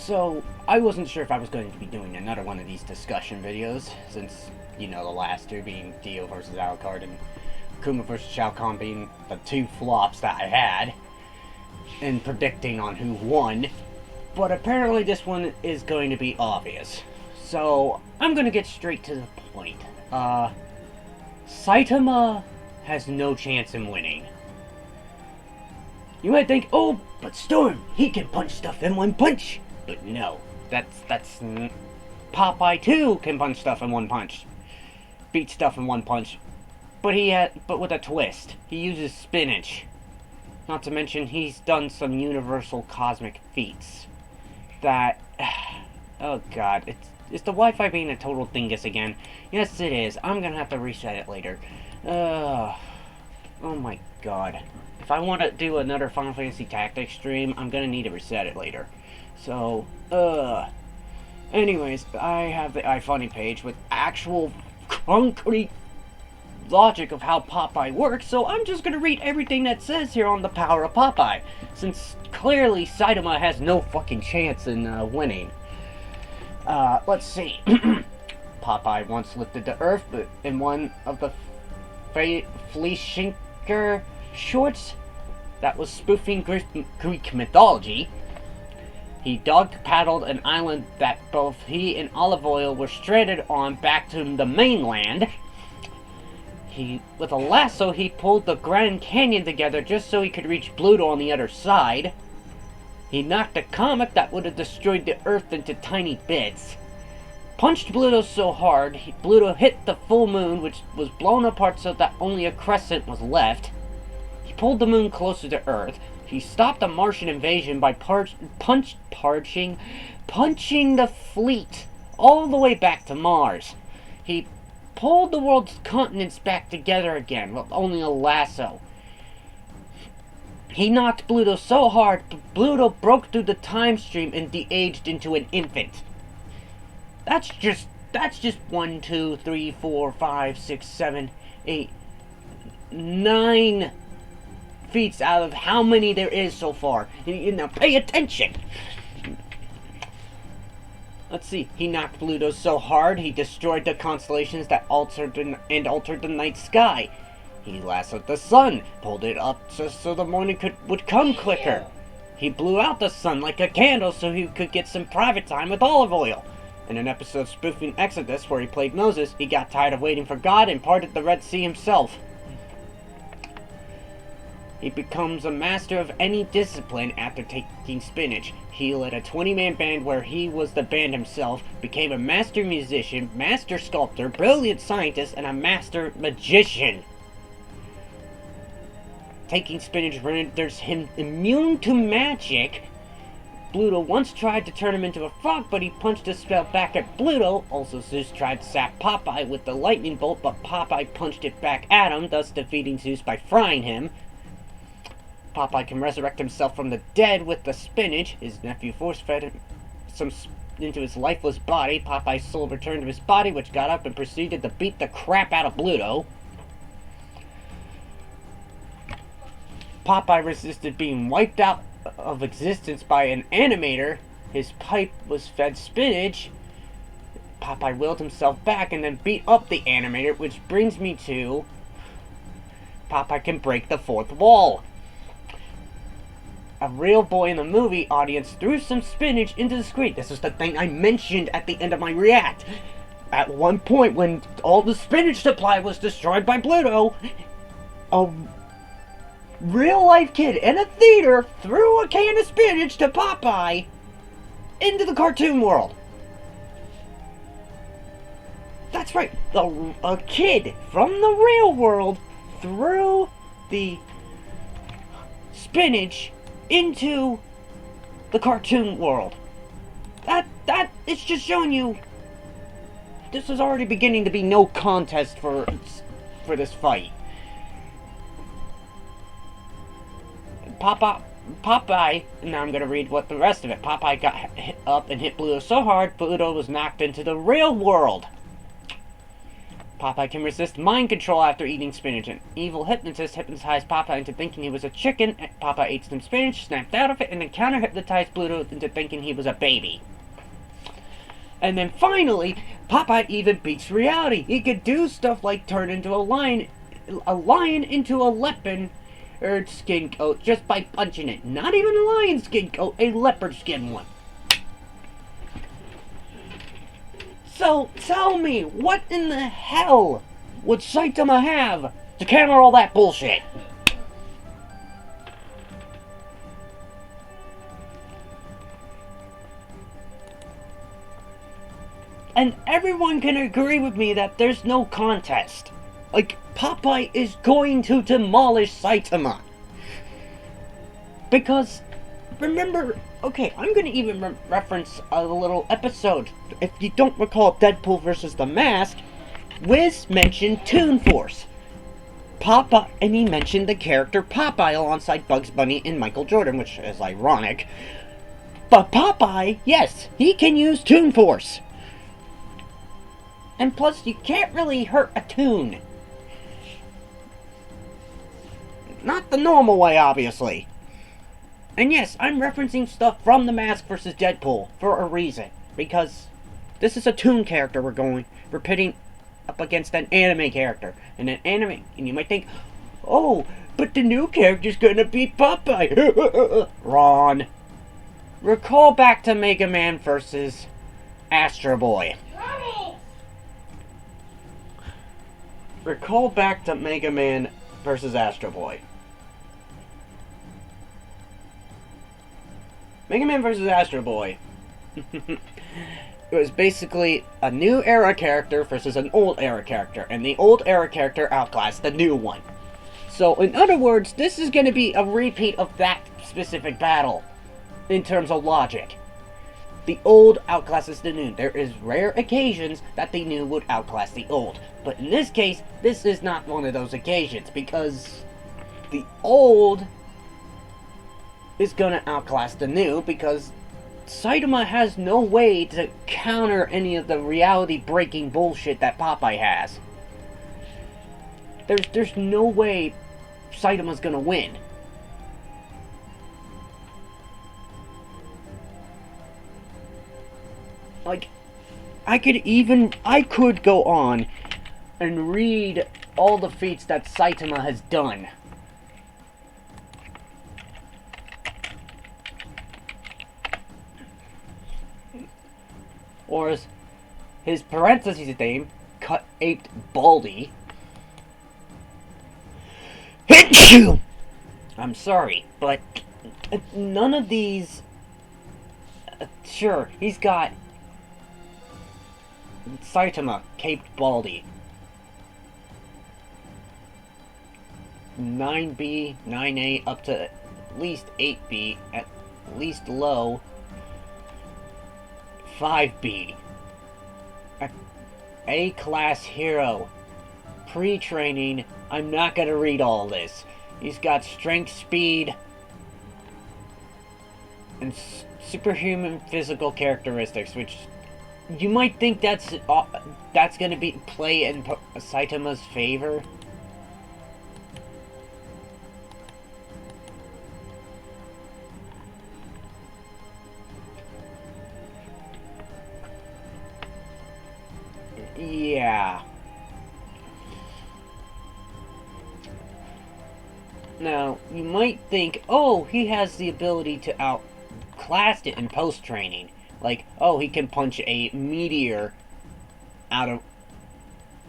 So, I wasn't sure if I was going to be doing another one of these discussion videos, since, you know, the last two being Dio versus Alucard and Kuma versus Shao Kahn being the two flops that I had, and predicting on who won. But apparently this one is going to be obvious. So, I'm going to get straight to the point. Saitama has no chance in winning. You might think, oh, but Storm, he can punch stuff in one punch. But no, that's Popeye too can punch stuff in one punch, beat stuff in one punch. But with a twist. He uses spinach. Not to mention, he's done some universal cosmic feats. That, oh god, is the Wi-Fi being a total dingus again? Yes, it is. I'm gonna have to reset it later. Oh my god. If I want to do another Final Fantasy Tactics stream, I'm gonna need to reset it later. So, anyways, I have the iFunny page with actual concrete logic of how Popeye works, so I'm just gonna read everything that says here on the power of Popeye, since clearly Saitama has no fucking chance in winning. Let's see. Popeye once lifted the earth, but in one of the Fleischinger shorts that was spoofing Greek mythology, he dog-paddled an island that both he and Olive Oil were stranded on back to the mainland. With a lasso, he pulled the Grand Canyon together just so he could reach Bluto on the other side. He knocked a comet that would have destroyed the Earth into tiny bits. Punched Bluto so hard, Bluto hit the full moon, which was blown apart so that only a crescent was left. He pulled the moon closer to Earth. He stopped a Martian invasion by punching the fleet all the way back to Mars. He pulled the world's continents back together again with only a lasso. He knocked Bluto so hard, Bluto broke through the time stream and de-aged into an infant. That's just 1, 2, 3, 4, 5, 6, 7, 8, 9 feats out of how many there is so far. Now pay attention. Let's see. He knocked Bluto so hard he destroyed the constellations that altered the night sky. He lassoed the sun, pulled it up so the morning would come quicker. He blew out the sun like a candle so he could get some private time with Olive Oil. In an episode spoofing Exodus where he played Moses, he got tired of waiting for God and parted the Red Sea himself. He becomes a master of any discipline after taking spinach. He led a 20-man band where he was the band himself, became a master musician, master sculptor, brilliant scientist, and a master magician. Taking spinach renders him immune to magic. Bluto once tried to turn him into a frog, but he punched a spell back at Bluto. Also, Zeus tried to zap Popeye with the lightning bolt, but Popeye punched it back at him, thus defeating Zeus by frying him. Popeye can resurrect himself from the dead with the spinach. His nephew force-fed him into his lifeless body. Popeye's soul returned to his body, which got up and proceeded to beat the crap out of Bluto. Popeye resisted being wiped out of existence by an animator. His pipe was fed spinach. Popeye willed himself back and then beat up the animator, which brings me to Popeye can break the fourth wall. A real boy in the movie audience threw some spinach into the screen. This is the thing I mentioned at the end of my react. At one point, when all the spinach supply was destroyed by Bluto, a real-life kid in a theater threw a can of spinach to Popeye into the cartoon world. That's right. A kid from the real world threw the spinach into the cartoon world. That it's just showing you this is already beginning to be no contest for this fight. Popeye, now I'm gonna read what the rest of it. Popeye got hit up and hit Bluto so hard, Bluto was knocked into the real world. Popeye can resist mind control after eating spinach. An evil hypnotist hypnotized Popeye into thinking he was a chicken. Popeye ate some spinach, snapped out of it, and then counter-hypnotized Pluto into thinking he was a baby. And then finally, Popeye even beats reality. He could do stuff like turn into a lion into a leopard skin coat just by punching it. Not even a lion skin coat, a leopard skin one. So, tell me, what in the hell would Saitama have to counter all that bullshit? And everyone can agree with me that there's no contest. Like, Popeye is going to demolish Saitama. Because, remember, okay, I'm going to even reference a little episode. If you don't recall Deadpool vs. The Mask, Wiz mentioned Toon Force. Popeye, and he mentioned the character Popeye alongside Bugs Bunny and Michael Jordan, which is ironic. But Popeye, yes, he can use Toon Force. And plus, you can't really hurt a toon. Not the normal way, obviously. And yes, I'm referencing stuff from The Mask vs. Deadpool for a reason. Because this is a toon character we're pitting up against an anime character. And you might think, oh, but the new character's gonna be Popeye. Ron. Recall back to Mega Man vs. Astro Boy. Recall back to Mega Man vs. Astro Boy. Mega Man vs. Astro Boy. It was basically a new era character versus an old era character, and the old era character outclassed the new one. So, in other words, this is going to be a repeat of that specific battle, in terms of logic. The old outclasses the new. There is rare occasions that the new would outclass the old. But in this case, this is not one of those occasions, because the old is gonna outclass the new, because Saitama has no way to counter any of the reality-breaking bullshit that Popeye has. There's no way Saitama's gonna win. Like, I could go on and read all the feats that Saitama has done. Or as his parentheses name, Cut Aped Baldy. I'm sorry, but none of these... sure, he's got Saitama, Caped Baldy. 9B, 9A, up to at least 8B, at least low 5B. A-class hero. Pre-training. I'm not gonna read all this. He's got strength, speed, and superhuman physical characteristics, which you might think that's gonna play in Saitama's favor. Yeah. Now, you might think, oh, he has the ability to outclass it in post-training. Like, oh, he can punch a meteor out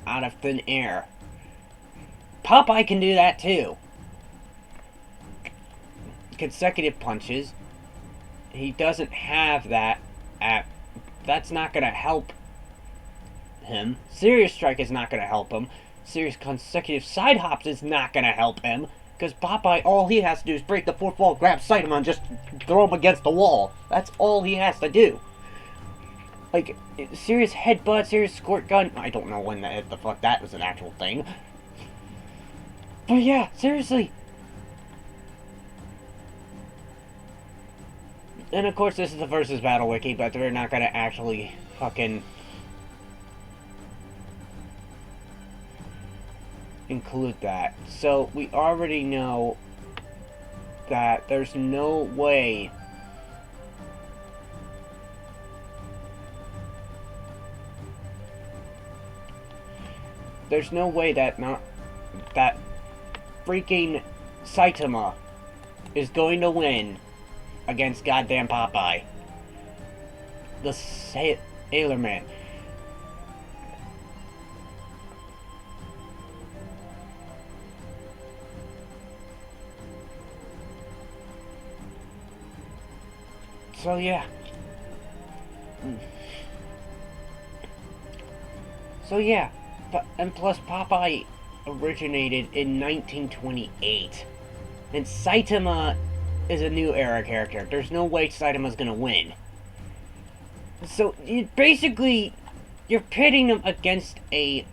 of thin air. Popeye can do that too. Consecutive punches. He doesn't have that that's not gonna help him. Serious strike is not gonna help him. Serious consecutive side hops is not gonna help him. Because Popeye, all he has to do is break the fourth wall, grab Saitama, and just throw him against the wall. That's all he has to do. Like, serious headbutt, serious squirt gun. I don't know when the fuck that was an actual thing. But yeah, seriously. And of course, this is the versus battle wiki, but they're not gonna actually fucking include that. So we already know that there's no way that freaking Saitama is going to win against goddamn Popeye, the Sailor Man. So yeah. And plus Popeye originated in 1928. And Saitama is a new era character. There's no way Saitama's gonna win. So you're pitting him against a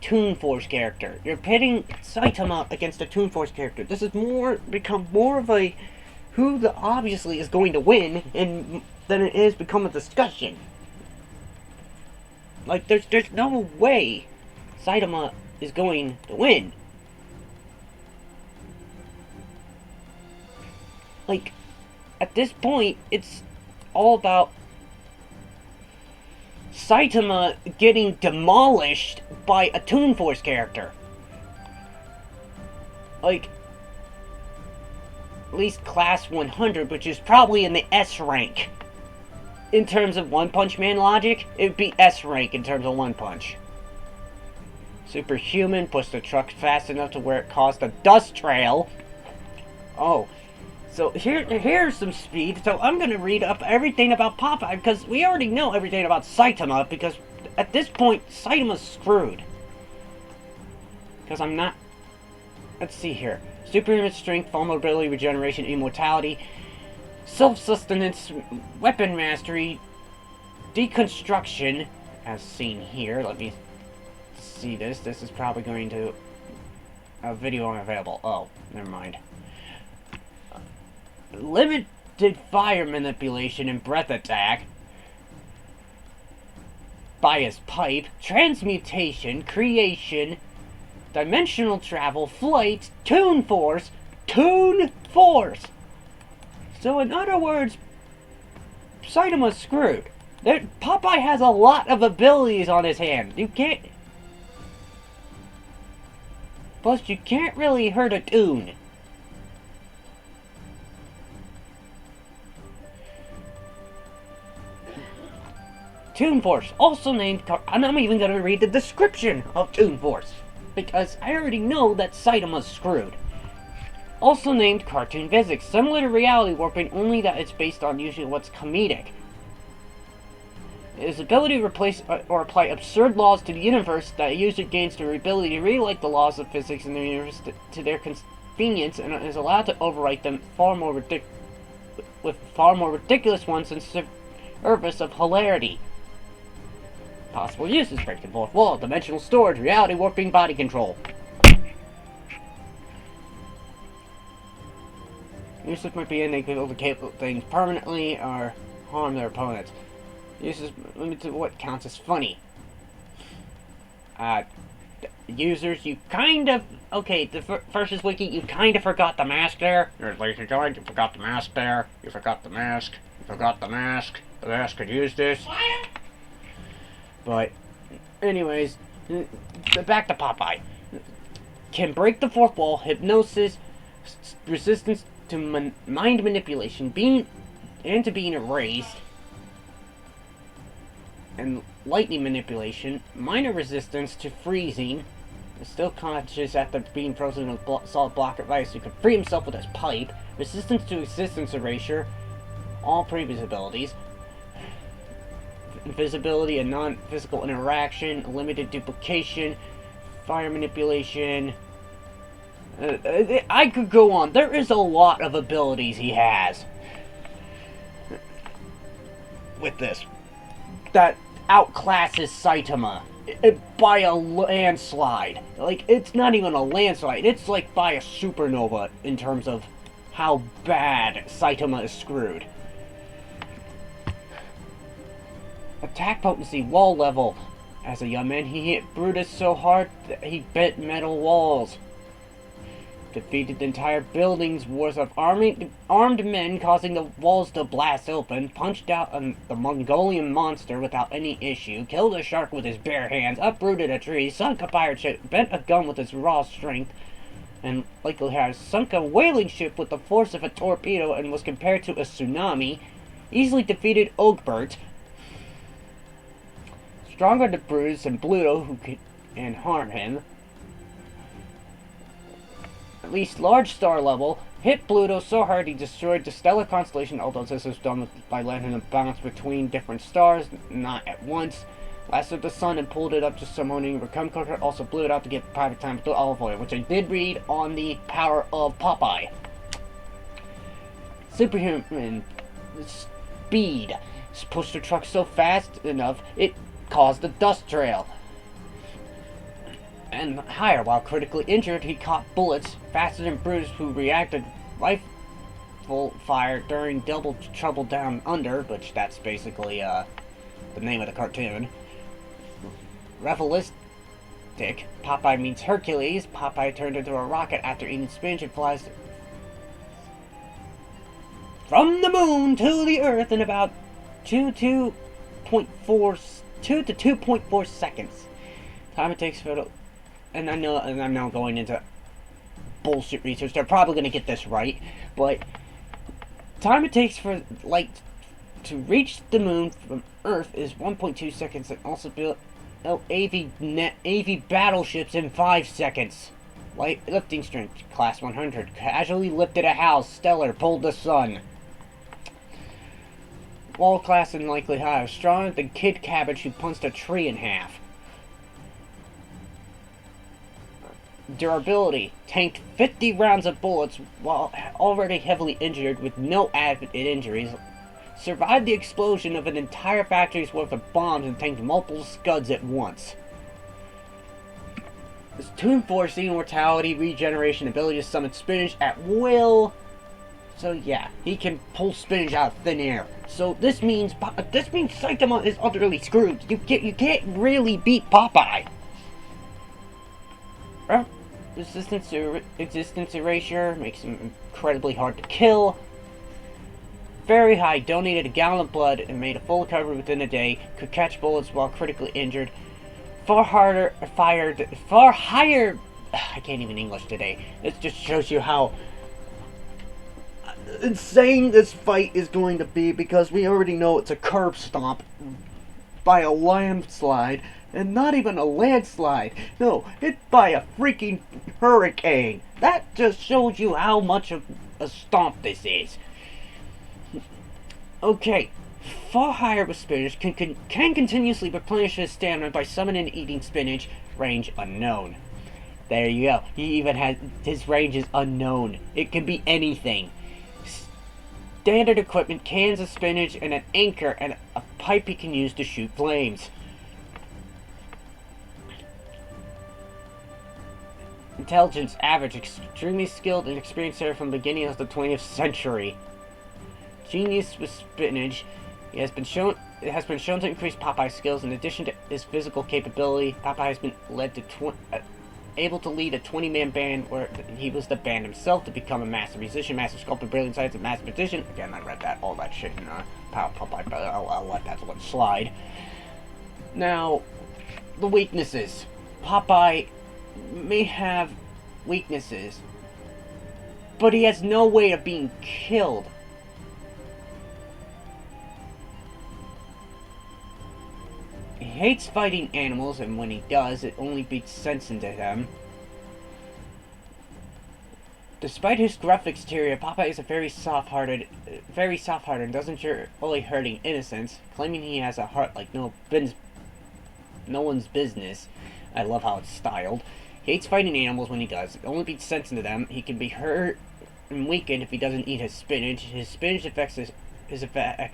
Toon Force character. You're pitting Saitama against a Toon Force character. This has become more of a who obviously is going to win than it is become a discussion. Like there's no way Saitama is going to win. Like, at this point, it's all about Saitama getting demolished by a Toon Force character. Like, at least class 100, which is probably in the S rank. In terms of One Punch Man logic, it would be S rank in terms of One Punch. Superhuman, pushed the truck fast enough to where it caused a dust trail. Oh. So here's some speed. So I'm going to read up everything about Popeye, because we already know everything about Saitama, because at this point, Saitama's screwed. Because I'm not... Let's see here. Superhuman strength, vulnerability, regeneration, immortality, self-sustenance, weapon mastery, deconstruction, as seen here. Let me see this. This is probably going to... A video unavailable. Oh, never mind. Limited fire manipulation and breath attack, bias pipe, transmutation, creation, dimensional travel, flight, Toon Force. So in other words, Saitama's screwed. Popeye has a lot of abilities on his hand. Plus you can't really hurt a Toon. Toon Force, also named... And I'm even going to read the description of Toon Force, because I already know that Saitama's screwed. Also named cartoon physics, similar to reality warping, only that it's based on usually what's comedic. His ability to replace or apply absurd laws to the universe that a user gains the ability to rewrite the laws of physics in the universe to their convenience, and is allowed to overwrite them with far more ridiculous ones in service of hilarity. Possible uses: break the fourth wall, dimensional storage, reality warping, body control. Uses might be unable to capable things permanently or harm their opponents. Uses limited to what counts as funny. Users, you kind of... Okay, the versus wiki, you kind of forgot the mask there. Ladies and gentlemen, you forgot the mask there. You forgot the mask. You forgot the mask. The mask could use this. But, anyways, back to Popeye. Can break the fourth wall, hypnosis, resistance to mind manipulation, to being erased, and lightning manipulation, minor resistance to freezing, still conscious after being frozen in a solid block of ice, who can free himself with his pipe, resistance to existence erasure, all previous abilities, invisibility and non-physical interaction, limited duplication, fire manipulation. I could go on. There is a lot of abilities he has with this that outclasses Saitama by a landslide. Like, it's not even a landslide. It's like by a supernova in terms of how bad Saitama is screwed. Attack potency, wall level, As a young man, he hit Brutus so hard that he bent metal walls. Defeated entire buildings worth of armed men, causing the walls to blast open, punched out the Mongolian monster without any issue, killed a shark with his bare hands, uprooted a tree, sunk a pirate ship, bent a gun with his raw strength, and likely has sunk a whaling ship with the force of a torpedo and was compared to a tsunami, easily defeated Ogbert, stronger than Brutus and Bluto, who can harm him, at least large star level, hit Bluto so hard he destroyed the stellar constellation, although this was done by letting him bounce between different stars, not at once. Lasted the sun and pulled it up to summoning Recome Cooker, also blew it out to get private time with the olive oil, which I did read on the power of Popeye. Superhuman speed. Pushed the truck so fast enough, it caused a dust trail. And higher, while critically injured, he caught bullets faster than Brutus, who reacted rifle fire during Double Trouble Down Under, which that's basically the name of the cartoon. Revelistic. Popeye means Hercules. Popeye turned into a rocket after eating spinach and flies from the moon to the earth in about 2 to 2.4 seconds. Time it takes for the... And I'm now going into bullshit research. They're probably going to get this right, but time it takes for light to reach the moon from Earth is 1.2 seconds, and also build AV battleships in 5 seconds. Light lifting strength, class 100. Casually lifted a house. Stellar, pulled the sun. Wall class and likely higher. Stronger than Kid Cabbage, who punched a tree in half. Durability. Tanked 50 rounds of bullets while already heavily injured with no added injuries. Survived the explosion of an entire factory's worth of bombs and tanked multiple scuds at once. His Toon Force, immortality, regeneration, ability to summon spinach at will. So yeah, he can pull spinach out of thin air. So this means Saitama is utterly screwed. You can't really beat Popeye. Existence erasure makes him incredibly hard to kill. Very high, donated a gallon of blood and made a full recovery within a day. Could catch bullets while critically injured. Far higher. I can't even English today. This just shows you how insane this fight is going to be, because we already know it's a curb stomp by a landslide. And not even a landslide. No, hit by a freaking hurricane. That just shows you how much of a stomp this is. Okay, far higher with spinach can continuously replenish his stamina by summoning and eating spinach. Range unknown. There you go. He even has his range is unknown. It can be anything. Standard equipment: cans of spinach and an anchor and a pipe he can use to shoot flames. Intelligence average, extremely skilled and experienced from the beginning of the 20th century. Genius with spinach. It has been shown to increase Popeye's skills. In addition to his physical capability, Popeye has been able to lead a 20-man band where he was the band himself, to become a master musician, master sculptor, brilliant science, and mathematician. Again, I read all that shit in Power Popeye, but I'll let that one slide. Now, the weaknesses. Popeye may have weaknesses, but he has no way of being killed. He hates fighting animals, and when he does, it only beats sense into them. Despite his gruff exterior, Popeye is a very soft-hearted and doesn't only hurting innocents, claiming he has a heart like no one's business. I love how it's styled. He hates fighting animals when he does. It only beats sense into them. He can be hurt and weakened if he doesn't eat his spinach. His spinach effect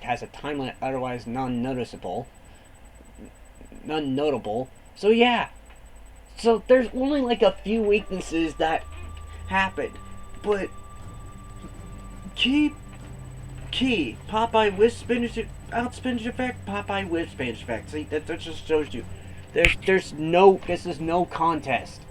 has a time limit, otherwise non-notable. So yeah. So there's only like a few weaknesses that happen. But key. Popeye with spinach out spinach effect, Popeye with spinach effect. See, that just shows you This is no contest.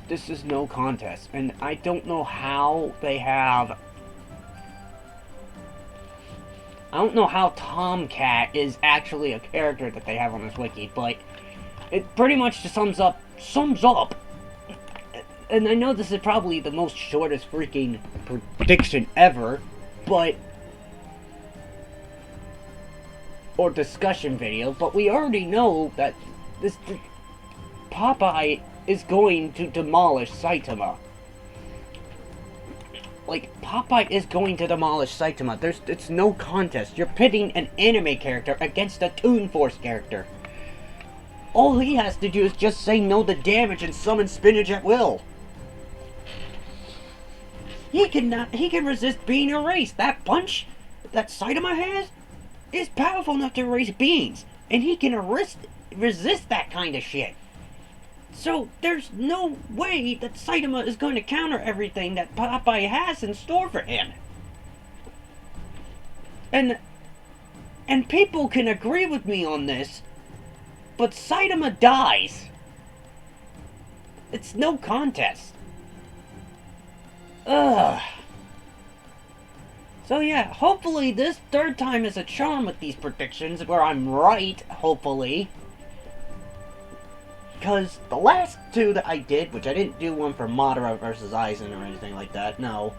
This is no contest, and I don't know how they have. I don't know how Tomcat is actually a character that they have on this wiki, but it pretty much just sums up. And I know this is probably the most shortest freaking prediction ever, but or discussion video, but we already know that this Popeye is going to demolish Saitama. Like, Popeye is going to demolish Saitama. It's no contest. You're pitting an anime character against a Toon Force character. All he has to do is just say no to damage and summon spinach at will. He can resist being erased. That punch that Saitama has is powerful enough to erase beings. And he can resist that kind of shit. So, there's no way that Saitama is going to counter everything that Popeye has in store for him. And people can agree with me on this, but Saitama dies. It's no contest. Ugh. So yeah, hopefully this third time is a charm with these predictions, where I'm right, hopefully. Because the last two that I did, which I didn't do one for Madara versus Aizen or anything like that. No,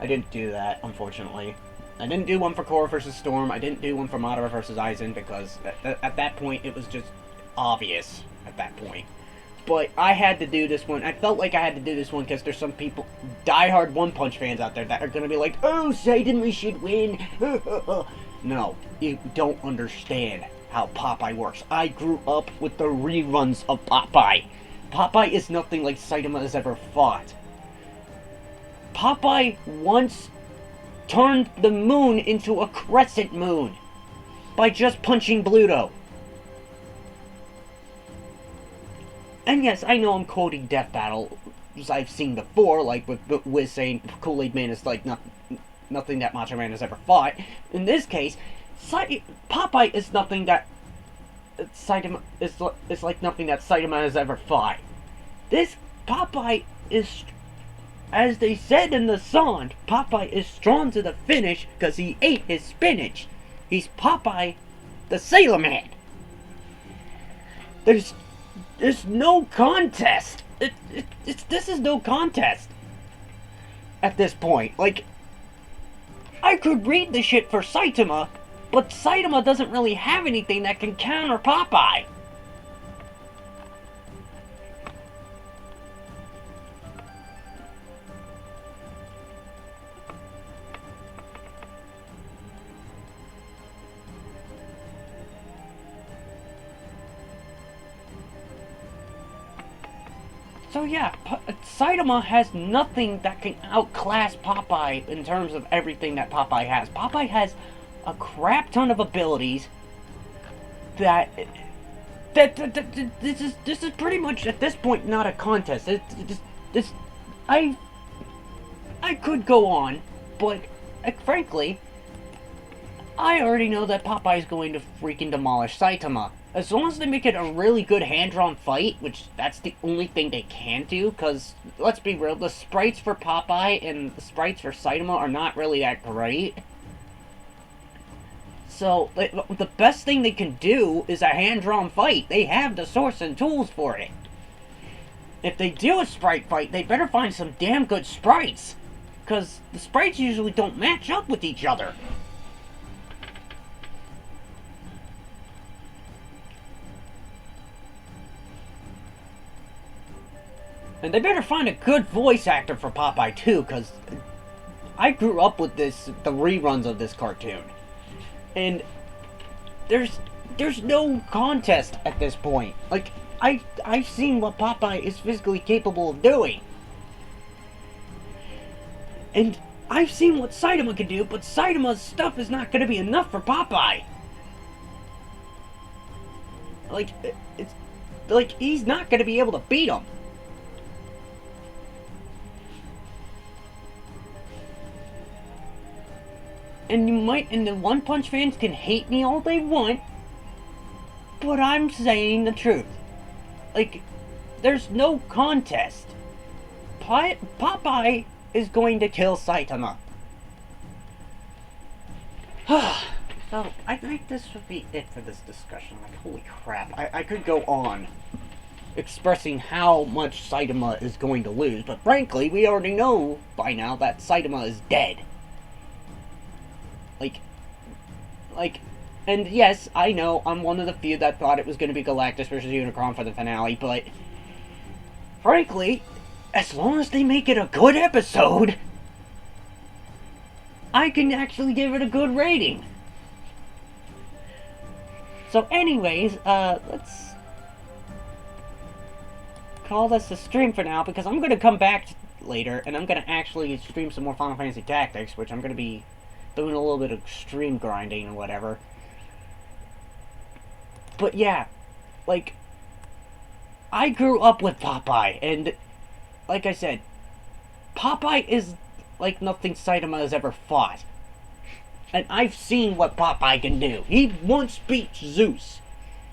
I didn't do that, unfortunately. I didn't do one for Korra versus Storm. I didn't do one for Madara versus Aizen because at that point it was just obvious at that point. But I had to do this one. I felt like I had to do this one because there's some people, diehard One Punch fans out there that are going to be like, oh, Satan, we should win. No, you don't understand how Popeye works. I grew up with the reruns of Popeye. Popeye is nothing like Saitama has ever fought. Popeye once turned the moon into a crescent moon by just punching Bluto. And yes, I know I'm quoting Death Battle, as I've seen before, like with Wiz saying Kool-Aid Man is like nothing that Macho Man has ever fought. In this case, Popeye is nothing that Saitama is like nothing that Saitama has ever fought. This Popeye is, as they said in the song, Popeye is strong to the finish because he ate his spinach. He's Popeye, the Sailor Man. There's no contest. This is no contest. At this point, like, I could read the shit for Saitama, but Saitama doesn't really have anything that can counter Popeye. So yeah, Saitama has nothing that can outclass Popeye in terms of everything that Popeye has. Popeye has a crap ton of abilities that this is pretty much at this point not a contest. I could go on, but frankly, I already know that Popeye is going to freaking demolish Saitama. As long as they make it a really good hand-drawn fight, which that's the only thing they can do, because, let's be real, the sprites for Popeye and the sprites for Saitama are not really that great. So, the best thing they can do is a hand-drawn fight. They have the source and tools for it. If they do a sprite fight, they better find some damn good sprites, because the sprites usually don't match up with each other. And they better find a good voice actor for Popeye too, because I grew up with the reruns of this cartoon. And there's no contest at this point. Like, I've seen what Popeye is physically capable of doing. And I've seen what Saitama can do, but Saitama's stuff is not going to be enough for Popeye. Like, it's like he's not going to be able to beat him. and the One Punch fans can hate me all they want, but I'm saying the truth. Like, there's no contest. Popeye is going to kill Saitama. So, I think this would be it for this discussion. Like, holy crap. I could go on expressing how much Saitama is going to lose, but frankly, we already know by now that Saitama is dead. And yes, I know, I'm one of the few that thought it was going to be Galactus versus Unicron for the finale, but frankly, as long as they make it a good episode, I can actually give it a good rating. So anyways, let's call this a stream for now, because I'm going to come back later, and I'm going to actually stream some more Final Fantasy Tactics, which I'm going to be doing a little bit of stream grinding or whatever. But yeah, like, I grew up with Popeye, and like I said, Popeye is like nothing Saitama has ever fought. And I've seen what Popeye can do. He once beat Zeus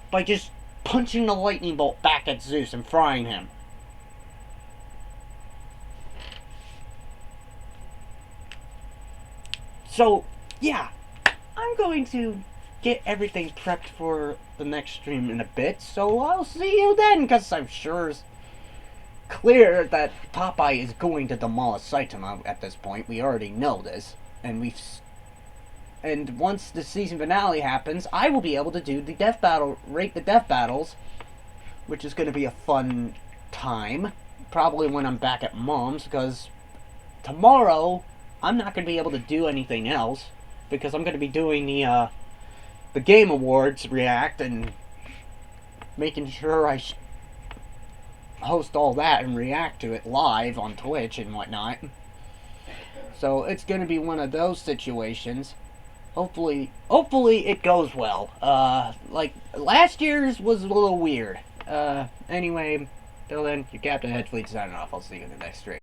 by just punching the lightning bolt back at Zeus and frying him. So, yeah, I'm going to get everything prepped for the next stream in a bit, so I'll see you then, because I'm sure it's clear that Popeye is going to demolish Saitama at this point. We already know this, and once the season finale happens, I will be able to do the death battle, rate the death battles, which is going to be a fun time, probably when I'm back at Mom's, because tomorrow I'm not going to be able to do anything else, because I'm going to be doing the Game Awards react and making sure I host all that and react to it live on Twitch and whatnot. So it's going to be one of those situations. Hopefully it goes well. Like last year's was a little weird. Anyway, till then, your Captain Hedgewolf signing off. I'll see you in the next stream.